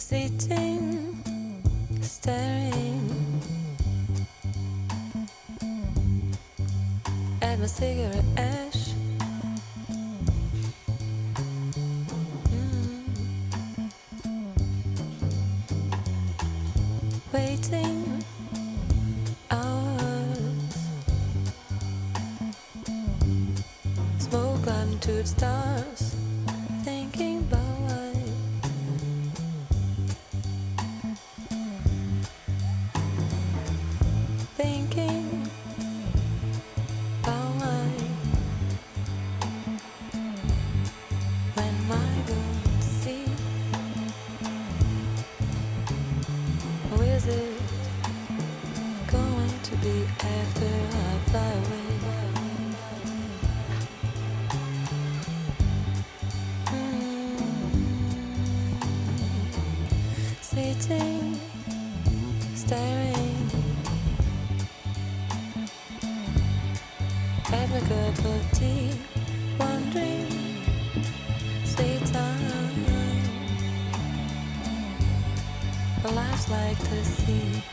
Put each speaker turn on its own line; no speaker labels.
sitting, staring at my cigarette ash. Waiting hours, smoke climbing to the stars, thinking about life. Thinking about life. When am I going to see? Or is it going to be after I fly away? Sitting, staring at my cup of tea, wondering, sweet time, life's like the sea.